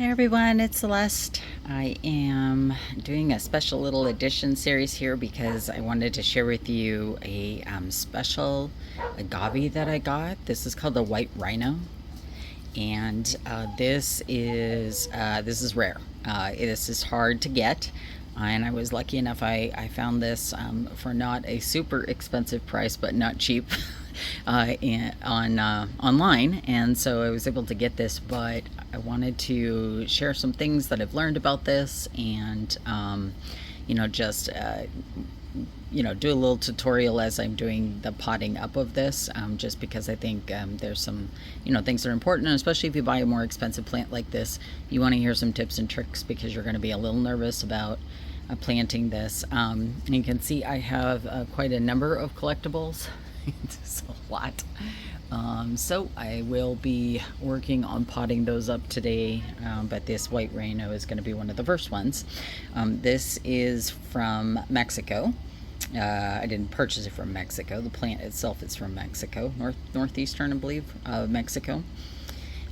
Hey everyone, it's Celeste. I am doing a special little edition series here because I wanted to share with you a special agave that I got. This is called the White Rhino, and this is rare. This is hard to get, and I was lucky enough. I found this for not a super expensive price, but not cheap. Online, and so I was able to get this. But I wanted to share some things that I've learned about this, and just do a little tutorial as I'm doing the potting up of this, just because I think there's some things that are important, and especially if you buy a more expensive plant like this, you want to hear some tips and tricks because you're going to be a little nervous about planting this. And you can see I have quite a number of collectibles. It's a lot. So I will be working on potting those up today, but this White Rhino is going to be one of the first ones. This is from Mexico. I didn't purchase it from Mexico. The plant itself is from Mexico, northeastern, I believe, Mexico.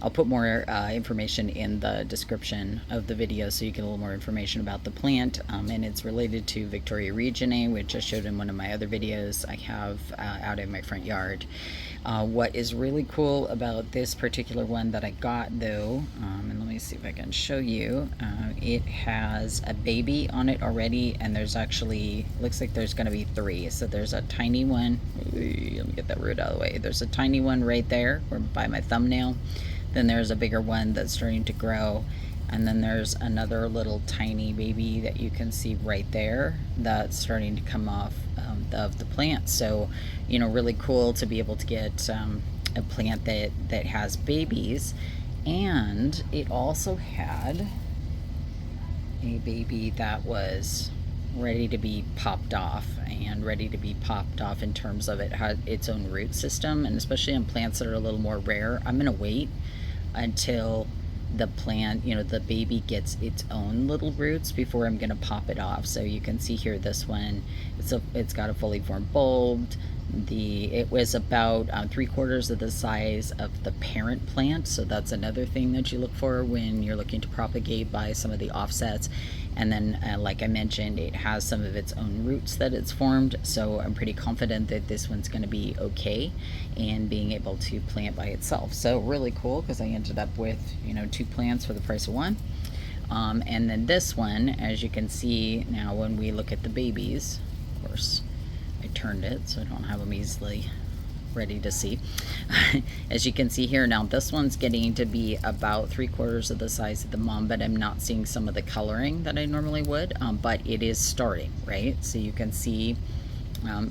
I'll put more information in the description of the video so you get a little more information about the plant, and it's related to Victoriae Regiae, which I showed in one of my other videos I have out in my front yard. What is really cool about this particular one that I got, though, and let me see if I can show you, it has a baby on it already, and there's actually, looks like there's going to be 3. So there's a tiny one. Let me get that root out of the way. There's a tiny one right there by my thumbnail. Then there's a bigger one that's starting to grow, and then there's another little tiny baby that you can see right there that's starting to come off of the plant. So really cool to be able to get a plant that has babies. And it also had a baby that was ready to be popped off, and ready to be popped off in terms of it had its own root system. And especially on plants that are a little more rare, I'm going to wait until the plant, the baby gets its own little roots before I'm going to pop it off. So you can see here, this one, it's got a fully formed bulb. It was about 3/4 of the size of the parent plant, so that's another thing that you look for when you're looking to propagate by some of the offsets. And then like I mentioned, it has some of its own roots that it's formed, so I'm pretty confident that this one's going to be okay and being able to plant by itself. So really cool, because I ended up with 2 plants for the price of 1. And then this one, as you can see now, when we look at the babies, of course I turned it so I don't have them easily ready to see. As you can see here now, this one's getting to be about 3/4 of the size of the mom, but I'm not seeing some of the coloring that I normally would, but it is starting, right? So you can see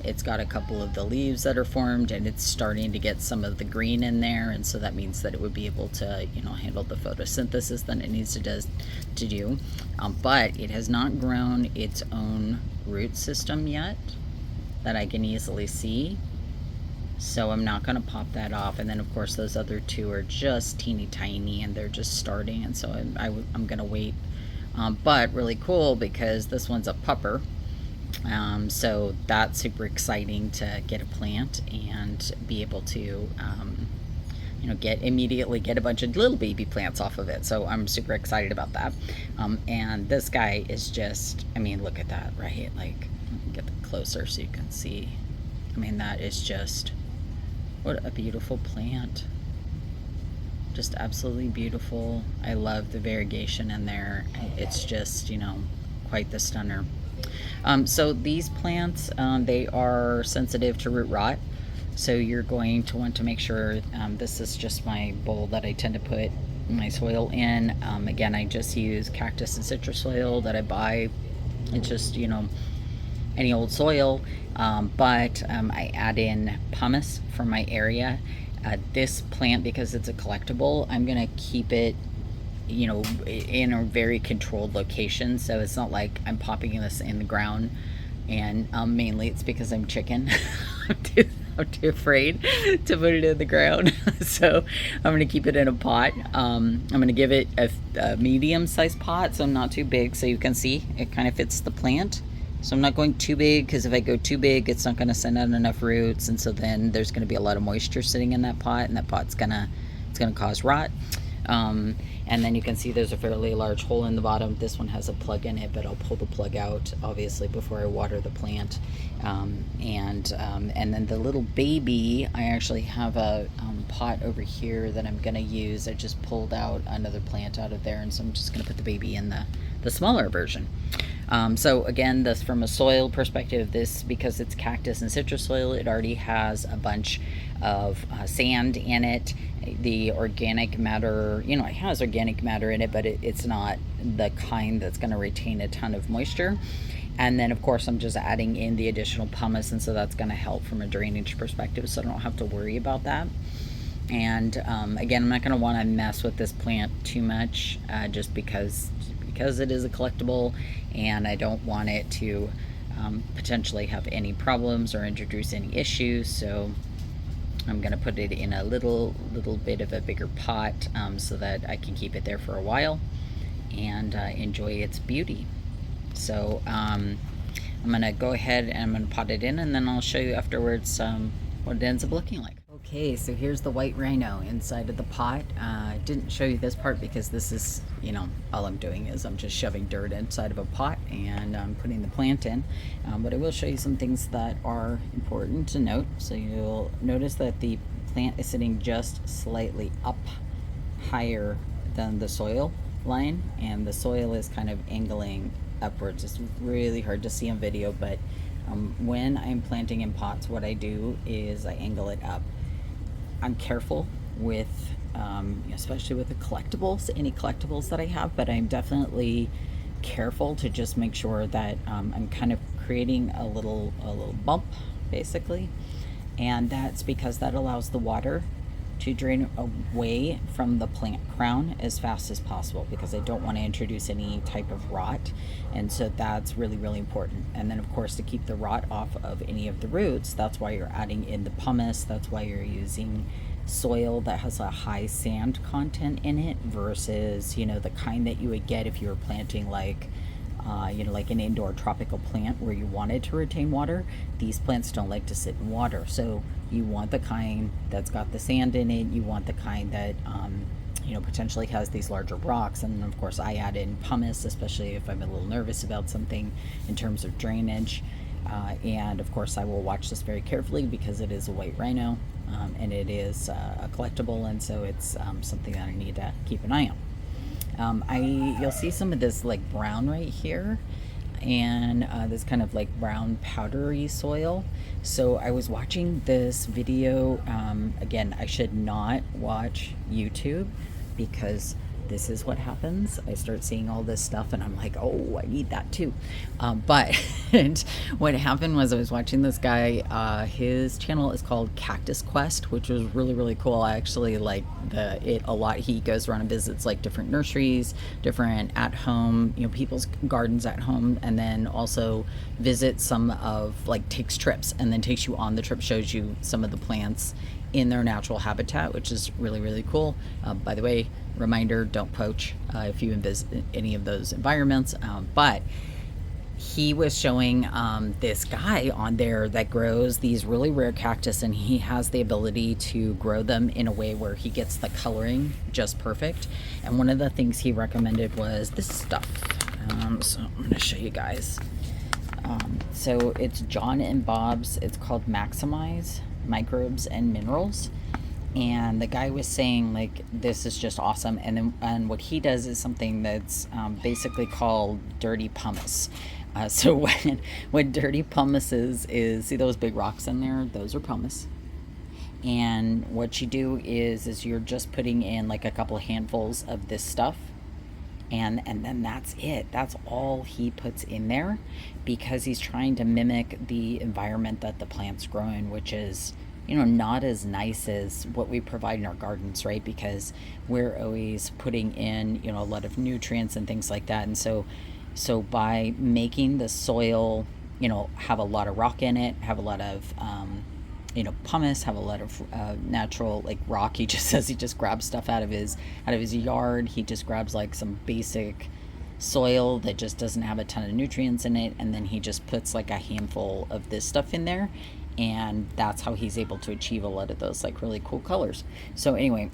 it's got a couple of the leaves that are formed, and it's starting to get some of the green in there, and so that means that it would be able to handle the photosynthesis that it needs to do. But it has not grown its own root system yet that I can easily see, so I'm not going to pop that off. And then of course those other 2 are just teeny tiny, and they're just starting, and so I'm going to wait. But really cool, because this one's a pupper, so that's super exciting to get a plant and be able to immediately get a bunch of little baby plants off of it. So I'm super excited about that. And this guy is just, look at that, right? Like, get that closer so you can see. That is just, what a beautiful plant. Just absolutely beautiful. I love the variegation in there. It's just, quite the stunner. So these plants, they are sensitive to root rot. So you're going to want to make sure, this is just my bowl that I tend to put my soil in. Again, I just use cactus and citrus soil that I buy. It's just, any old soil, but I add in pumice from my area. This plant, because it's a collectible, I'm gonna keep it in a very controlled location, so it's not like I'm popping this in the ground. And mainly it's because I'm chicken. I'm too afraid to put it in the ground. So I'm going to keep it in a pot. I'm going to give it a medium-sized pot, so not too big, so you can see it kind of fits the plant. So I'm not going too big, because if I go too big, it's not going to send out enough roots, and so then there's going to be a lot of moisture sitting in that pot, and that pot's going to cause rot. And And then you can see there's a fairly large hole in the bottom. This one has a plug in it, but I'll pull the plug out obviously before I water the plant. And then the little baby, I actually have a pot over here that I'm gonna use. I just pulled out another plant out of there, and so I'm just gonna put the baby in the smaller version. So again, this from a soil perspective, this, because it's cactus and citrus soil, it already has a bunch of sand in it. The organic matter, you know, it has organic matter in it, but it's not the kind that's going to retain a ton of moisture. And then of course I'm just adding in the additional pumice, and so that's going to help from a drainage perspective, so I don't have to worry about that. And again, I'm not going to want to mess with this plant too much, just because it is a collectible, and I don't want it to potentially have any problems or introduce any issues. So I'm going to put it in a little bit of a bigger pot, so that I can keep it there for a while and enjoy its beauty. So I'm going to go ahead and I'm going to pot it in, and then I'll show you afterwards what it ends up looking like. Okay, so here's the white rhino inside of the pot. I didn't show you this part because this is, you know, all I'm doing is I'm just shoving dirt inside of a pot and I'm putting the plant in. But I will show you some things that are important to note. So you'll notice that the plant is sitting just slightly up higher than the soil line, and the soil is kind of angling upwards. It's really hard to see on video, but when I'm planting in pots, what I do is I angle it up. I'm careful with, especially with the collectibles, any collectibles that I have, but I'm definitely careful to just make sure that I'm kind of creating a little bump, basically. And that's because that allows the water to drain away from the plant crown as fast as possible, because I don't want to introduce any type of rot. And so that's really, really important. And then of course, to keep the rot off of any of the roots, that's why you're adding in the pumice. That's why you're using soil that has a high sand content in it versus, you know, the kind that you would get if you were planting like like an indoor tropical plant where you wanted to retain water. These plants don't like to sit in water, so you want the kind that's got the sand in it. You want the kind that potentially has these larger rocks. And of course I add in pumice, especially if I'm a little nervous about something in terms of drainage. And of course I will watch this very carefully because it is a white rhino, and it is a collectible, and so it's something that I need to keep an eye on. You'll see some of this like brown right here, and this kind of like brown powdery soil. So I was watching this video. Again, I should not watch YouTube because this is what happens. I start seeing all this stuff and I'm like, oh, I need that too. But what happened was I was watching this guy. His channel is called Cactus Quest, which was really, really cool. I actually like it a lot. He goes around and visits like different nurseries, different at home, people's gardens at home, and then also visits some of takes trips and then takes you on the trip, shows you some of the plants in their natural habitat, which is really, really cool. By the way, reminder, don't poach if you visit any of those environments. But he was showing this guy on there that grows these really rare cactus, and he has the ability to grow them in a way where he gets the coloring just perfect. And one of the things he recommended was this stuff. So I'm going to show you guys. So it's John and Bob's. It's called Maximize Microbes and Minerals, and the guy was saying this is just awesome. And what he does is something that's basically called dirty pumice. So what dirty pumice is see those big rocks in there? Those are pumice. And what you do is you're just putting in a couple of handfuls of this stuff, and then that's it. That's all he puts in there, because he's trying to mimic the environment that the plant's growing, which is not as nice as what we provide in our gardens, right? Because we're always putting in a lot of nutrients and things like that. And so by making the soil have a lot of rock in it, have a lot of pumice, have a lot of natural rock. He just says he just grabs stuff out of his yard. He just grabs some basic soil that just doesn't have a ton of nutrients in it, and then he just puts a handful of this stuff in there, and that's how he's able to achieve a lot of those really cool colors. So anyway,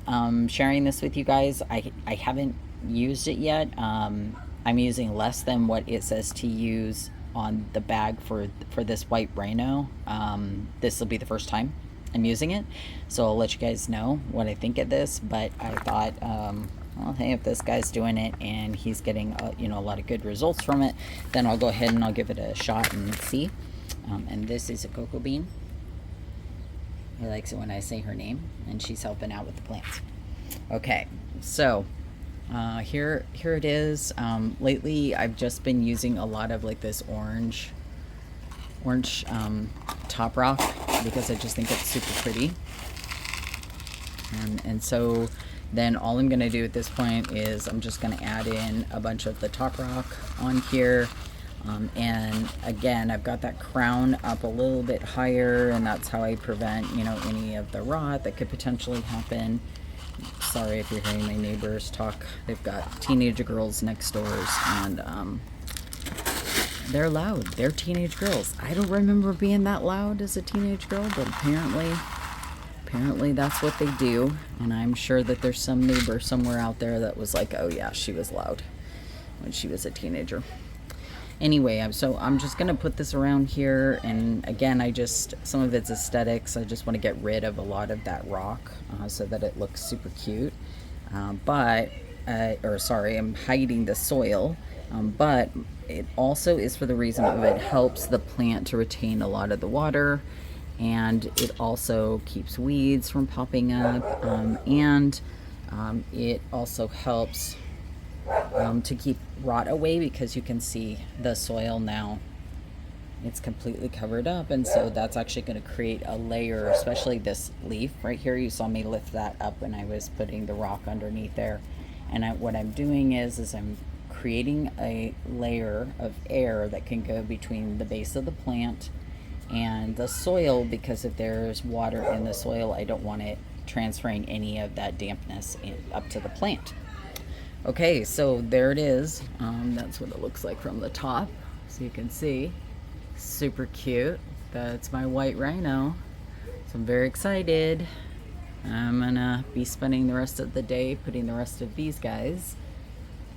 sharing this with you guys. I haven't used it yet. I'm using less than what it says to use on the bag for this White Rhino. This will be the first time I'm using it, so I'll let you guys know what I think of this. But I thought, well, hey, if this guy's doing it and he's getting a lot of good results from it, then I'll go ahead and I'll give it a shot and see. And this is a cocoa bean. He likes it when I say her name, and she's helping out with the plants. Okay, so here it is. Lately I've just been using a lot of like this orange top rock, because I just think it's super pretty. And so then all I'm gonna do at this point is I'm just gonna add in a bunch of the top rock on here. And again, I've got that crown up a little bit higher, and that's how I prevent, any of the rot that could potentially happen. Sorry if you're hearing my neighbors talk. They've got teenage girls next doors, and they're loud. They're teenage girls. I don't remember being that loud as a teenage girl, but apparently that's what they do. And I'm sure that there's some neighbor somewhere out there that was like, oh yeah, she was loud when she was a teenager. Anyway, so I'm just gonna put this around here, and again, some of it's aesthetics. I just want to get rid of a lot of that rock so that it looks super cute. I'm hiding the soil, but it also is for the reason of it helps the plant to retain a lot of the water, and it also keeps weeds from popping up, and it also helps to keep rot away, because you can see the soil now, it's completely covered up, and so that's actually going to create a layer, especially this leaf right here. You saw me lift that up when I was putting the rock underneath there, and what I'm doing is I'm creating a layer of air that can go between the base of the plant and the soil, because if there's water in the soil, I don't want it transferring any of that dampness up to the plant. Okay, so there it is. That's what it looks like from the top. So you can see, super cute. That's my White Rhino. So I'm very excited. I'm gonna be spending the rest of the day putting the rest of these guys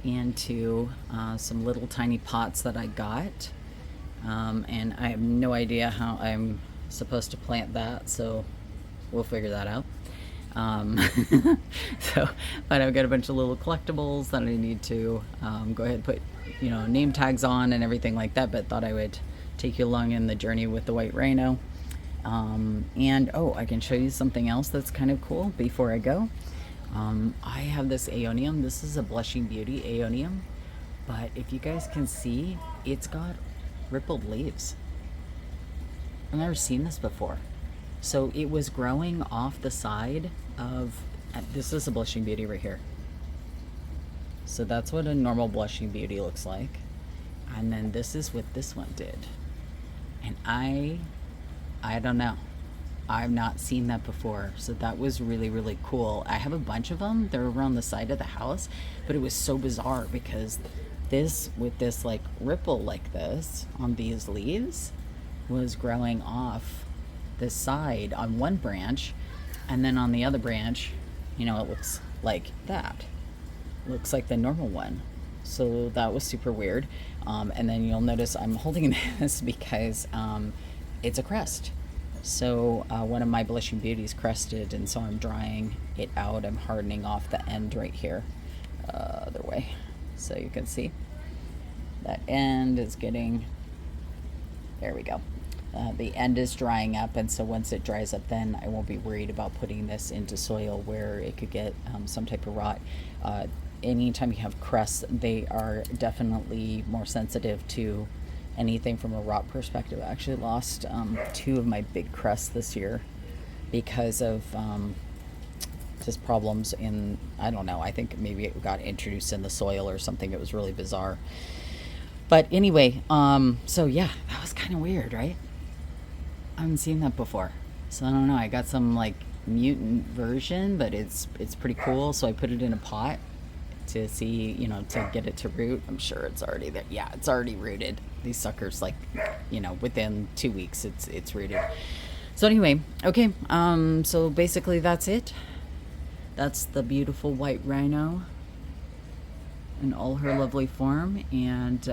into some little tiny pots that I got. And I have no idea how I'm supposed to plant that, so we'll figure that out. But I've got a bunch of little collectibles that I need to go ahead and put name tags on and everything like that, but thought I would take you along in the journey with the White Rhino. And I can show you something else that's kind of cool before I go. I have this aeonium. This is a blushing beauty aeonium, but if you guys can see, it's got rippled leaves. I've never seen this before. So it was growing off the side of, this is a blushing beauty right here. So that's what a normal blushing beauty looks like. And then this is what this one did. And I don't know. I've not seen that before. So that was really, really cool. I have a bunch of them. They're around the side of the house, but it was so bizarre because this, with this like ripple like this on these leaves, was growing off this side on one branch, and then on the other branch, it looks like that. Looks like the normal one. So that was super weird. And then you'll notice I'm holding this because it's a crest. So one of my blushing beauties crested, and so I'm drying it out. I'm hardening off the end right here, other way, so you can see that end is getting, there we go. The end is drying up, and so once it dries up, then I won't be worried about putting this into soil where it could get some type of rot. Anytime you have crests, they are definitely more sensitive to anything from a rot perspective. I actually lost 2 of my big crests this year because of just problems in, I don't know, I think maybe it got introduced in the soil or something. It was really bizarre. But anyway, so yeah, that was kind of weird, right? I haven't seen that before. So I don't know, I got some like mutant version, but it's pretty cool. So I put it in a pot to see, to get it to root. I'm sure it's already there. Yeah, it's already rooted. These suckers, like, within 2 weeks it's rooted. So anyway, okay, so basically that's it. That's the beautiful White Rhino. in all her lovely form. And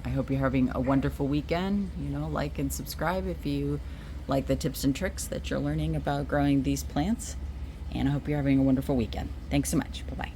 I hope you're having a wonderful weekend. Like and subscribe if you like the tips and tricks that you're learning about growing these plants. And I hope you're having a wonderful weekend. Thanks so much. Bye-bye.